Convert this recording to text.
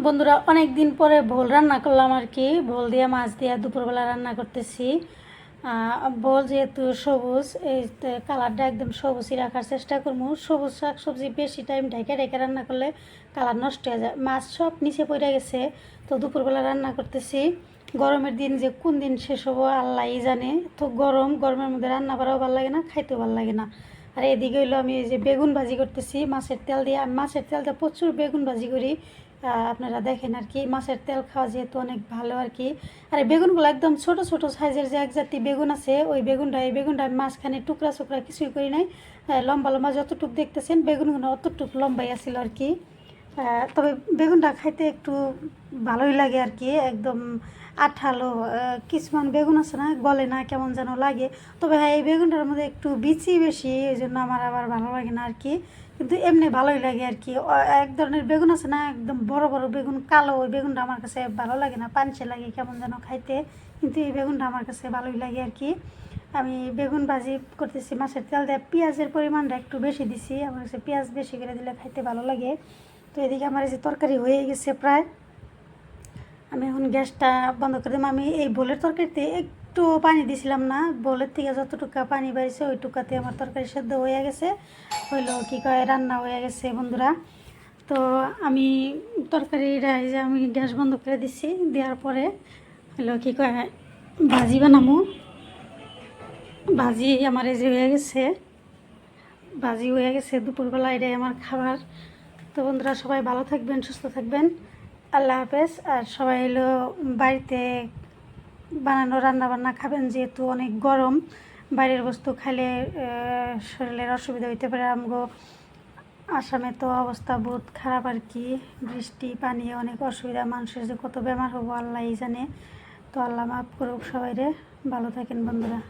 বন্ধুরা অনেক দিন পরে ভোল রান্না করলাম আর কি। ভোল দিয়ে মাছ দিয়ে দুপুরবেলা রান্না করতেছি। ভোল যেহেতু সবুজ, এই কালারটা একদম সবুজই রাখার চেষ্টা করবো। সবুজ শাক সবজি বেশি টাইম ঢেকে ঢেকে রান্না করলে কালার নষ্ট হয়ে যায়। মাছ সব নিচে পড়ে গেছে, তো দুপুরবেলা রান্না করতেছি। গরমের দিন যে কোন দিন শেষ হবো আল্লাহই জানে। তো গরমের মধ্যে রান্না করাও ভালো লাগে না, খাইতেও ভালো লাগে না। আর এদিকে হইলো আমি এই যে বেগুন ভাজি করতেছি মাছের তেল দিয়ে। আমি মাছের তেলটা প্রচুর বেগুন ভাজি করি, আপনারা দেখেন আর কি। মাছের তেল খাওয়া যেহেতু অনেক ভালো আর কি। আর এই বেগুনগুলো একদম ছোট ছোট সাইজের যে এক জাতি বেগুন আছে, ওই বেগুনটা আমি মাঝখানে টুকরা চুকরা কিছুই করি নাই। লম্বা লম্বা যতটুকু দেখতেছেন বেগুনগুলো অতটুকু লম্বাই আসছিল আর কি। তবে বেগুনটা খাইতে একটু ভালোই লাগে আর কি, একদম আঠালো। কিছুমান বেগুন আছে না, গলে না, কেমন যেন লাগে। তবে হ্যাঁ, এই বেগুনটার মধ্যে একটু বিচি বেশি, এই জন্য আমার আবার ভালো লাগে না আর কি। কিন্তু এমনি ভালোই লাগে আর কি। এক ধরনের বেগুন আছে না, একদম বড় বড় বেগুন, কালো, ওই বেগুনটা আমার কাছে ভালো লাগে না, পানচে লাগে কেমন যেন খাইতে। কিন্তু এই বেগুনটা আমার কাছে ভালোই লাগে আর কি। আমি বেগুন ভাজি করতেছি মাছের তেল দিয়ে। পেঁয়াজের পরিমাণটা একটু বেশি দিছি, আমার কাছে পেঁয়াজ বেশি করে দিলে খাইতে ভালো লাগে। তো এদিকে আমার এই যে তরকারি হয়ে গেছে প্রায়। আমি এখন গ্যাসটা বন্ধ করে দিলাম। আমি এই বোলের তরকারিতে একটু পানি দিছিলাম না, বোলের থেকে যতটুকু পানি বাড়িছে ওইটুকাতে আমার তরকারি সেদ্ধ হয়ে গেছে, হইলো কি কয় রান্না হয়ে গেছে বন্ধুরা। তো আমি তরকারিটা এই যে আমি গ্যাস বন্ধ করে দিচ্ছি, দেওয়ার পরে হইলো কি কয় ভাজি বানামো। ভাজি আমার এই যে হয়ে গেছে, ভাজি হয়ে গেছে। দুপুরবেলা এটাই আমার খাবার। তো বন্ধুরা সবাই ভালো থাকবেন, সুস্থ থাকবেন, আল্লাহ হাফেজ। আর সবাই হলো বাড়িতে বানানো রান্না বান্না খাবেন, যেহেতু অনেক গরম। বাইরের বস্তু খাইলে শরীরের অসুবিধা হইতে পারে। আমগো আসামে তো অবস্থা বহুত খারাপ আর কি, বৃষ্টি পানি অনেক অসুবিধা, মানুষের যে কত বেমার হবো আল্লাহই জানে। তো আল্লাহ মাফ করুক সবাইরে। ভালো থাকেন বন্ধুরা।